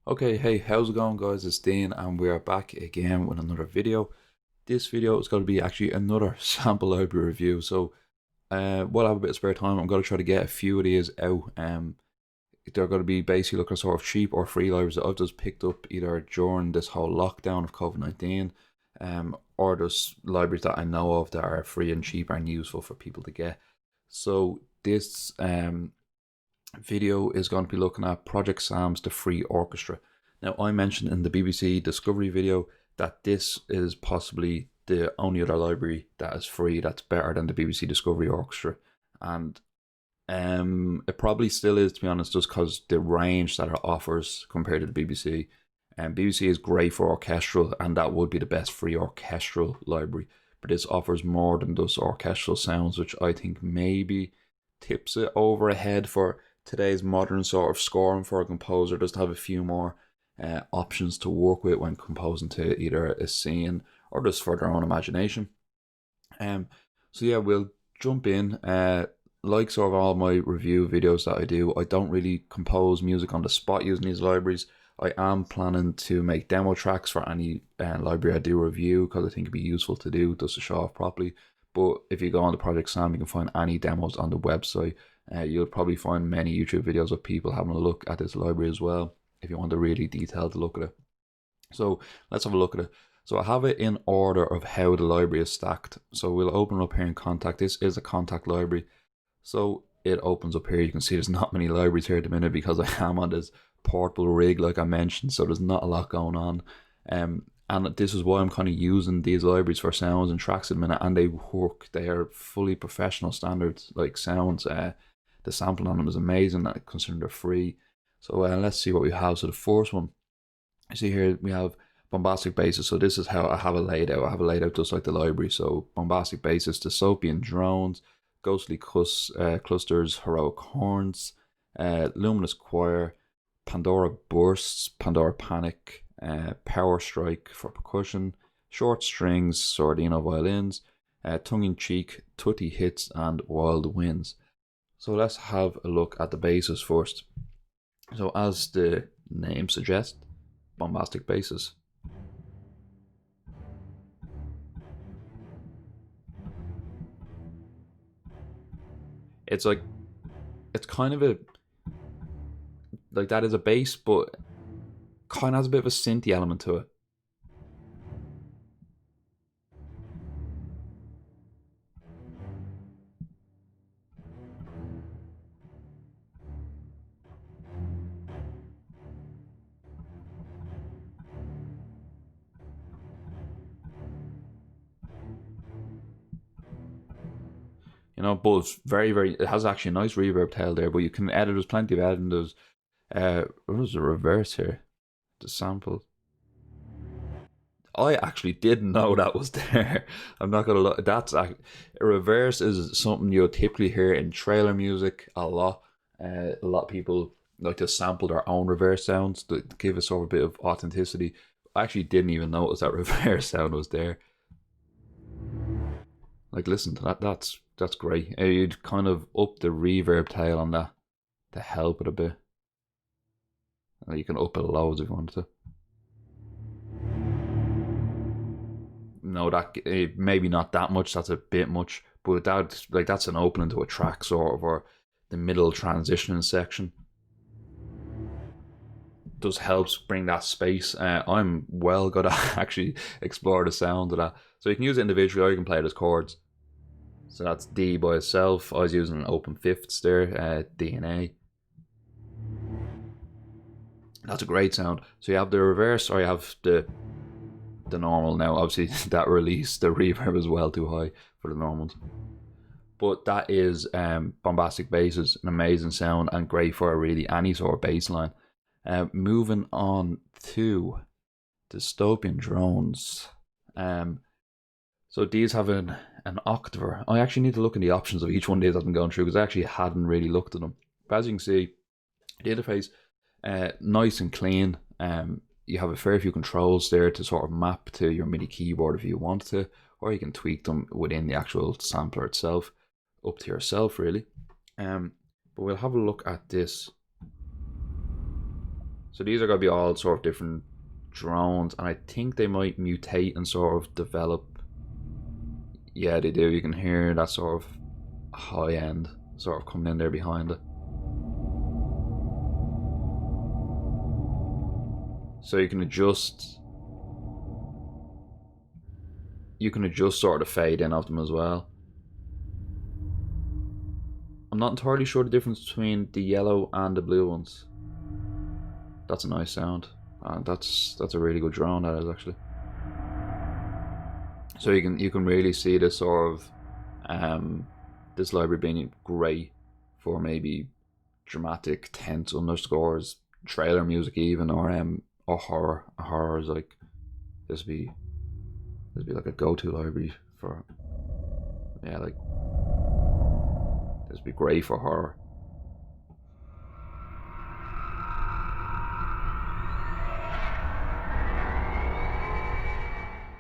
Okay, hey, how's it going, guys? It's Dean, and we are back again with another video. This video is going to be actually another sample library review. So, while I have a bit of spare time, I'm going to try to get a few of these out. They're going to be basically looking sort of cheap or free libraries that I've just picked up either during this whole lockdown of COVID-19, or just libraries that I know of that are free and cheap and useful for people to get. So this video is going to be looking at ProjectSam's The Free Orchestra. Now, I mentioned in the BBC Discovery video that this is possibly the only other library that is free that's better than the BBC Discovery Orchestra, and it probably still is, to be honest, just because the range that it offers compared to the BBC. And BBC is great for orchestral, and that would be the best free orchestral library. But this offers more than just orchestral sounds, which I think maybe tips it over ahead for today's modern sort of scoring for a composer, just to have a few more options to work with when composing to either a scene or just for their own imagination. So yeah, we'll jump in. Like sort of all my review videos that I do, I don't really compose music on the spot using these libraries. I am planning to make demo tracks for any library I do review, because I think it'd be useful to do just to show off properly. But if you go on the Project Sam, you can find any demos on the website. You'll probably find many YouTube videos of people having a look at this library as well, if you want a really detailed look at it. So let's have a look at it. So I have it in order of how the library is stacked. So we'll open up here in Contact. This is a Contact library. So it opens up here. You can see there's not many libraries here at the minute because I am on this portable rig, like I mentioned. So there's not a lot going on. And this is why I'm kind of using these libraries for sounds and tracks at the minute. And they work. They are fully professional standards, like sounds. The sampling on them is amazing, considering they're free. So let's see what we have. So the first one, you see here, we have bombastic basses. So this is how I have it laid out. I have it laid out just like the library. So bombastic basses, dystopian drones, ghostly clusters, heroic horns, luminous choir, Pandora bursts, Pandora panic, power strike for percussion, short strings, sordino violins, tongue-in-cheek, tutti hits, and wild winds. So let's have a look at the basses first. So as the name suggests, bombastic basses. It's like, it's kind of a, like that is a bass, but kind of has a bit of a synthy element to it. You know, but it's very, it has actually a nice reverb tail there, but you can edit, there's plenty of editing. There's, what was the reverse here? The sample. I actually didn't know that was there. I'm not gonna lie. That's a reverse is something you'll typically hear in trailer music a lot. A lot of people like to sample their own reverse sounds to give a sort of a bit of authenticity. I actually didn't even notice that reverse sound was there. Like, listen to that. That's great. You'd kind of up the reverb tail on that to help it a bit. You can up it loads if you wanted to. No, that maybe not that much. That's a bit much, but that's an opening to a track sort of, or the middle transition section. Does helps bring that space. I'm well good at actually explore the sound of that. So you can use it individually, or you can play it as chords. So that's D by itself. I was using open fifths there, D and A. That's a great sound. So you have the reverse, or you have the normal. Now obviously that release, the reverb is well too high for the normals, but that is bombastic basses, an amazing sound and great for really any sort of bass line. Moving on to dystopian drones. So these have an octaver. I actually need to look in the options of each one of these I've been going through, because I actually hadn't really looked at them. But as you can see, the interface, nice and clean. You have a fair few controls there to sort of map to your MIDI keyboard if you want to, or you can tweak them within the actual sampler itself, up to yourself, really. But we'll have a look at this. So these are going to be all sort of different drones, and I think they might mutate and sort of develop. Yeah, they do. You can hear that sort of high end sort of coming in there behind it. So you can adjust sort of the fade in of them as well. I'm not entirely sure the difference between the yellow and the blue ones. That's a nice sound, and that's a really good drone, that is, actually. So you can really see this sort of this library being great for maybe dramatic, tense underscores, trailer music even, or horror. Horror is like this be like a go-to library for, yeah, like this would be great for horror.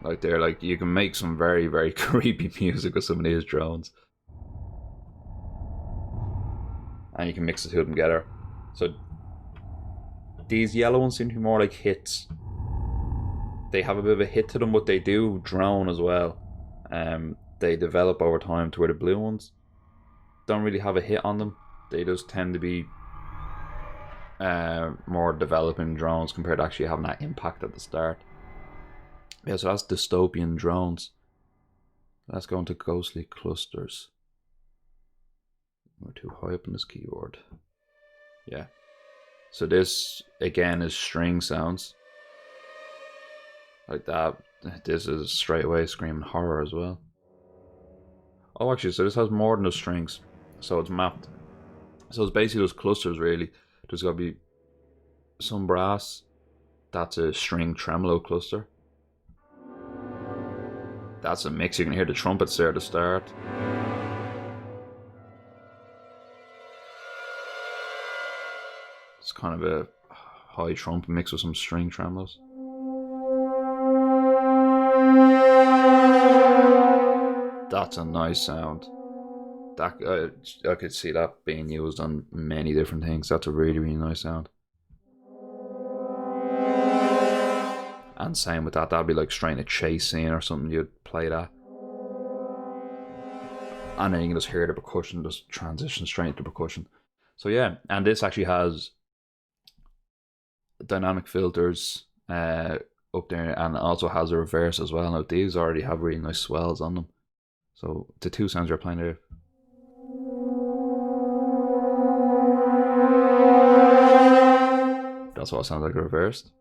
Like they're like, you can make some very, very creepy music with some of these drones, and you can mix the two of them together. So these yellow ones seem to be more like hits. They have a bit of a hit to them, but they do drone as well. They develop over time to where the blue ones don't really have a hit on them. They just tend to be more developing drones compared to actually having that impact at the start. Yeah, so that's Dystopian drones. Let's go into ghostly clusters. We're too high up on this keyboard. Yeah. So this again is string sounds. Like that. This is straight away screaming horror as well. Oh, actually, so this has more than the strings. So it's mapped. So it's basically those clusters, really. There's got to be some brass. That's a string tremolo cluster. That's a mix. You can hear the trumpets there at the start. It's kind of a high trumpet mixed with some string tremolos. That's a nice sound. That I could see that being used on many different things. That's a really, really nice sound. And same with that, that'd be like straight in a chase scene or something, you'd play that. And then you can just hear the percussion just transition straight into percussion. So yeah, and this actually has dynamic filters up there, and also has a reverse as well. Now these already have really nice swells on them. So the two sounds you're playing there. That's what it sounds like reversed.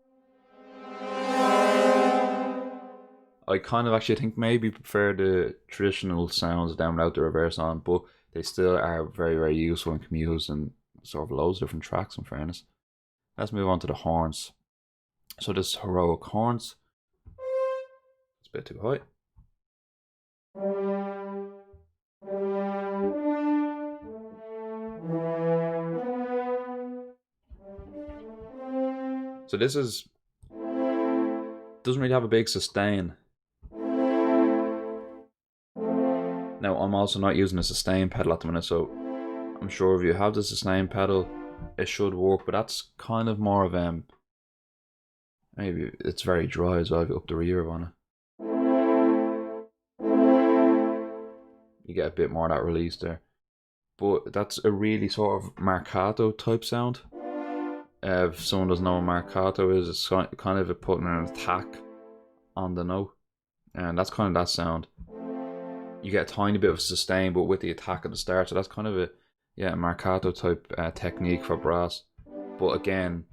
I kind of actually think maybe prefer the traditional sounds down without the reverse on, but they still are very, very useful and can be used in sort of loads of different tracks, in fairness. Let's move on to the horns. So this heroic horns. It's a bit too high. So this doesn't really have a big sustain. Now I'm also not using a sustain pedal at the minute, so I'm sure if you have the sustain pedal, it should work. But that's kind of more of maybe it's very dry as well. If you up the reverb on it, you get a bit more of that release there. But that's a really sort of marcato type sound. If someone doesn't know what marcato is, it's kind of putting an attack on the note, and that's kind of that sound. You get a tiny bit of sustain, but with the attack at the start. So that's kind of a marcato type technique for brass. But again,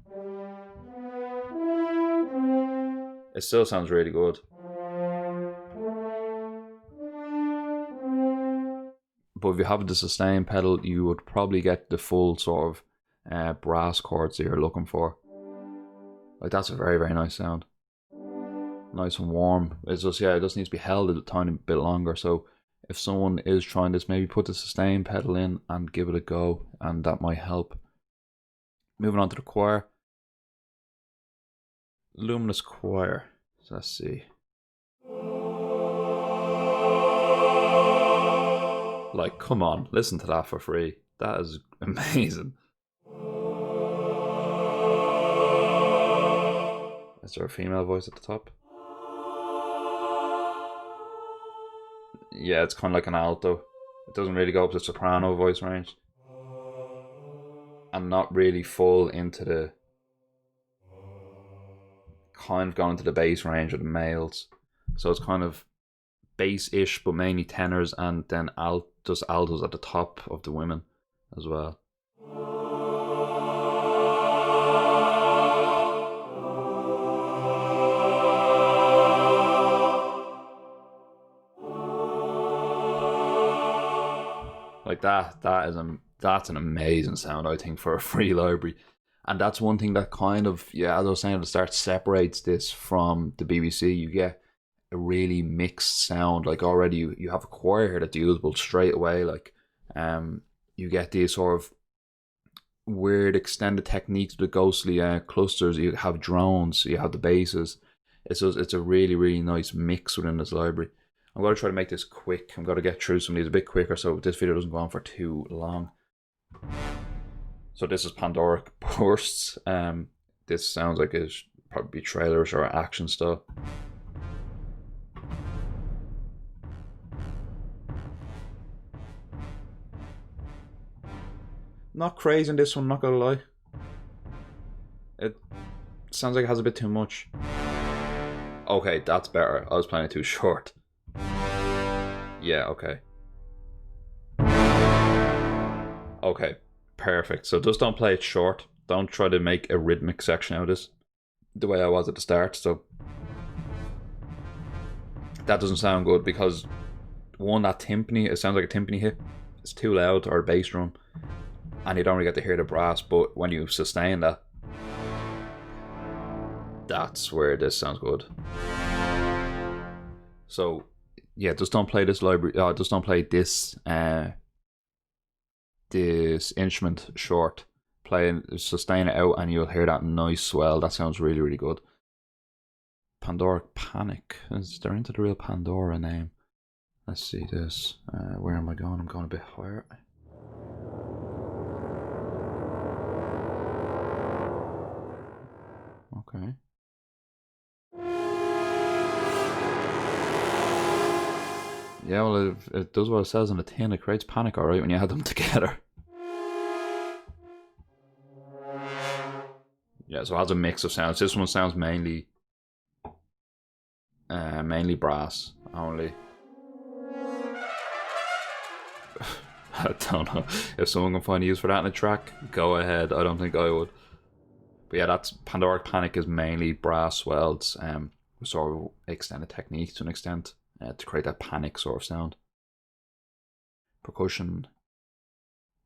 it still sounds really good. But if you have the sustain pedal, you would probably get the full sort of brass chords that you're looking for. Like that's a very, very nice sound. Nice and warm. It's just, it just needs to be held a tiny bit longer. So if someone is trying this, maybe put the sustain pedal in and give it a go, and that might help. Moving on to the choir. Luminous Choir. So let's see. Like, come on, listen to that for free. That is amazing. Is there a female voice at the top? Yeah, it's kind of like an alto. It doesn't really go up to soprano voice range. And not really full into the... kind of going into the bass range of the males. So it's kind of bass-ish, but mainly tenors, and then just altos at the top of the women as well. Like that's an amazing sound, I think, for a free library. And that's one thing that kind of, yeah, as I was saying at the start, separates this from the BBC. You get a really mixed sound. Like already you have a choir here that's usable straight away. Like you get these sort of weird extended techniques with ghostly clusters. You have drones, you have the basses. It's a really, really nice mix within this library. I'm going to try to make this quick. I'm going to get through some of these a bit quicker so this video doesn't go on for too long. So this is Pandoric Bursts. This sounds like it should probably be trailers or action stuff. Not crazy in this one, not gonna lie. It sounds like it has a bit too much. Okay, that's better. I was playing it too short. Yeah, okay. Okay, perfect. So just don't play it short. Don't try to make a rhythmic section out of this the way I was at the start. So that doesn't sound good because one, that timpani, it sounds like a timpani hit. It's too loud, or a bass drum, and you don't really get to hear the brass. But when you sustain that, that's where this sounds good. So yeah, just don't play this library. Just don't play this this instrument short. Sustain it out, and you'll hear that nice swell. That sounds really, really good. Pandoric Panic. Is there into the real Pandora name? Let's see this. Where am I going? I'm going a bit higher. Okay. Yeah, well, it does what it says on the tin. It creates panic, alright, when you add them together. Yeah, so it has a mix of sounds. This one sounds mainly brass only. I don't know. If someone can find a use for that in a track, go ahead. I don't think I would. But yeah, that's Pandoric Panic is mainly brass swells, with sort of extended technique to an extent, to create that panic sort of sound. Percussion.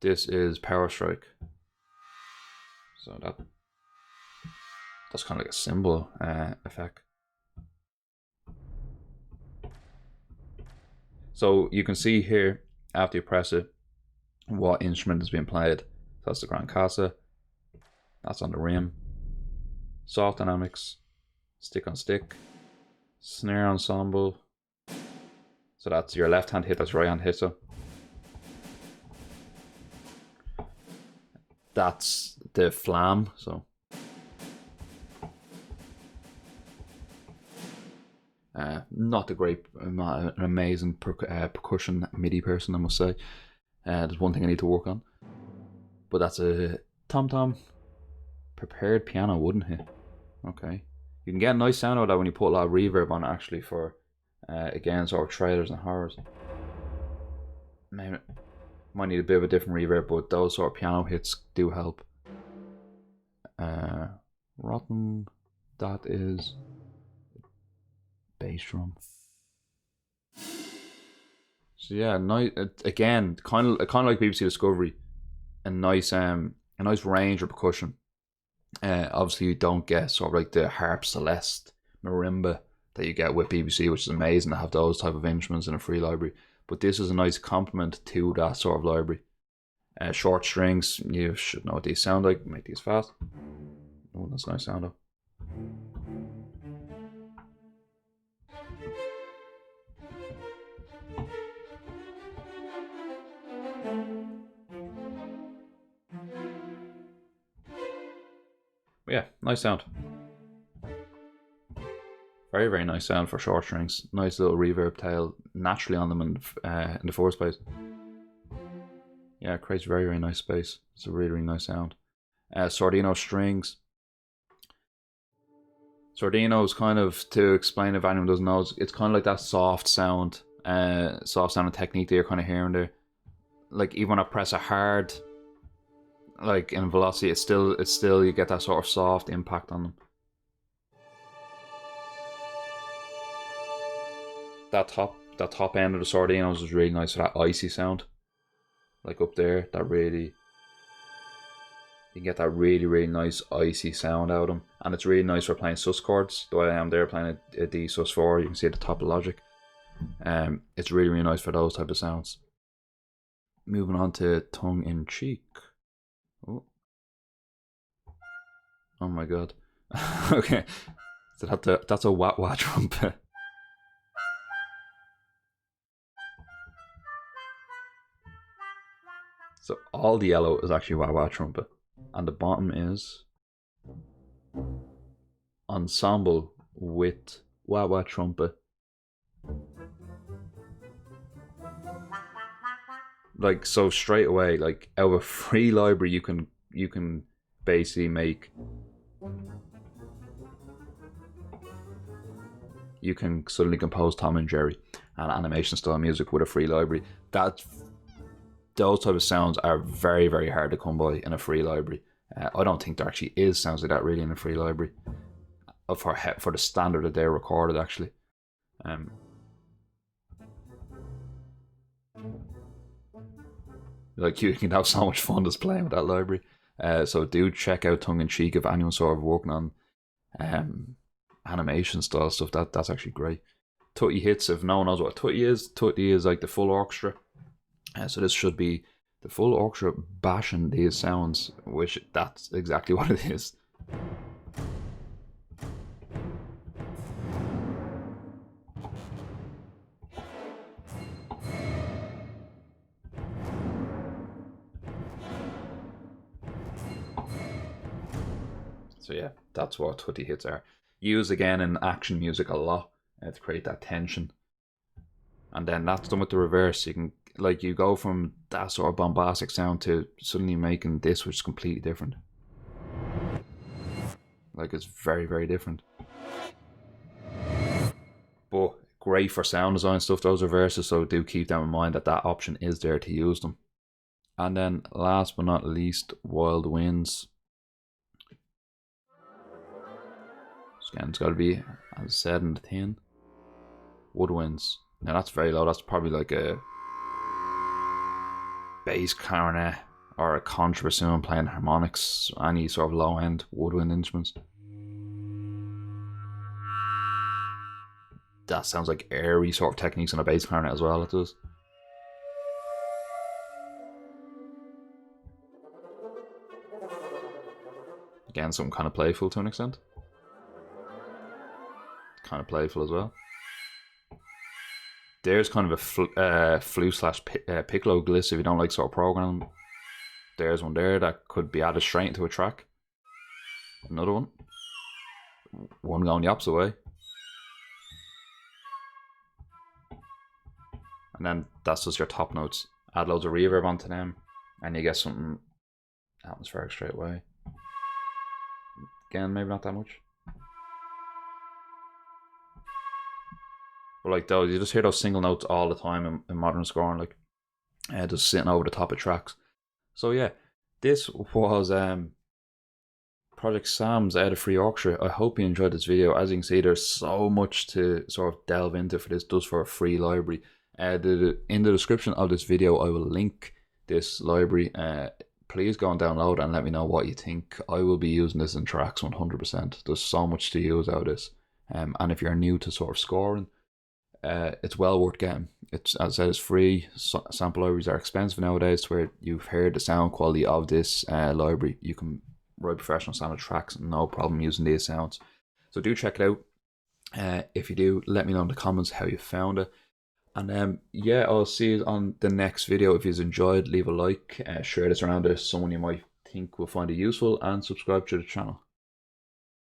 This is Power Strike. So that's kind of like a cymbal effect. So you can see here, after you press it, what instrument is being played. So that's the Grand Casa. That's on the rim. Soft dynamics. Stick on stick. Snare ensemble. So that's your left hand hit, that's right hand hit. So that's the flam. So not an amazing percussion MIDI person, I must say. There's one thing I need to work on. But that's a tom-tom prepared piano wooden hit. Okay. You can get a nice sound out of that when you put a lot of reverb on it, actually, for, again, sort of trailers and horrors. Maybe might need a bit of a different reverb, but those sort of piano hits do help. Rotten, that is bass drum. So yeah, nice. Again, kind of like BBC Discovery, a nice range of percussion. Obviously, you don't get sort of like the harp, celeste, marimba that you get with BBC, which is amazing to have those type of instruments in a free library. But this is a nice complement to that sort of library. Short strings, you should know what these sound like. Make these fast. Oh, that's a nice sound though. Yeah, nice sound. Very, very nice sound for short strings. Nice little reverb tail naturally on them in the first place. Yeah, it creates very, very nice space. It's a really, really nice sound. Sordino strings. Sordino is kind of, to explain if anyone doesn't know, it's kind of like that soft sound, soft sounding technique that you're kind of hearing there. Like even when I press it hard, like in velocity, it's still you get that sort of soft impact on them. That top end of the Sordinos is really nice for that icy sound. Like up there, that really, you can get that really, really nice icy sound out of them. And it's really nice for playing sus chords. The way I am there playing a D sus4, you can see at the top of Logic. It's really, really nice for those type of sounds. Moving on to tongue in cheek. Oh my god. Okay, so that's a wah wah trumpet. So all the yellow is actually wah wah trumpet, and the bottom is ensemble with wah wah trumpet. Like, so straight away, like out of a free library, you can basically make, you can suddenly compose Tom and Jerry and animation style music with a free library. Those type of sounds are very, very hard to come by in a free library. I don't think there actually is sounds like that really in a free library for the standard that they're recorded actually. Like, you can have so much fun just playing with that library. So do check out Tongue in Cheek if anyone's sort of working on animation style stuff. That's actually great. Tutti Hits, if no one knows what Tutti is like the full orchestra. So this should be the full orchestra bashing these sounds, which that's exactly what it is. So yeah, that's what Tutti Hits are. Used again in action music a lot to create that tension. And then that's done with the reverse. You can, like, you go from that sort of bombastic sound to suddenly making this, which is completely different. Like, it's very, very different. But great for sound design stuff, those reverses, so do keep them in mind that option is there to use them. And then last but not least, Wild Winds. Again, it's got to be, as I said in the thing, woodwinds. Now that's very low. That's probably like a bass clarinet or a contrabassoon playing harmonics, any sort of low end woodwind instruments. That sounds like airy sort of techniques on a bass clarinet as well, it does. Again, something kind of playful to an extent. Kind of playful as well. There's kind of a flute slash piccolo gliss if you don't like sort of programming. There's one there that could be added straight into a track. Another one. One going the opposite way. And then that's just your top notes. Add loads of reverb onto them and you get something atmospheric straight away. Again, maybe not that much. But like those, you just hear those single notes all the time in modern scoring, like just sitting over the top of tracks. So yeah, this was Project Sam's out of free orchestra. I hope you enjoyed this video. As you can see, there's so much to sort of delve into for this, just for a free library. In the description of this video, I will link this library. Please go and download and let me know what you think. I will be using this in tracks 100%. There's so much to use out of this. And if you're new to sort of scoring, it's well worth getting. It's, as I said, it's free. Sample libraries are expensive nowadays, where you've heard the sound quality of this library. You can write professional sounded tracks, no problem using these sounds. So do check it out. If you do, let me know in the comments how you found it. And yeah, I'll see you on the next video. If you've enjoyed, leave a like, share this around to someone you might think will find it useful, and subscribe to the channel.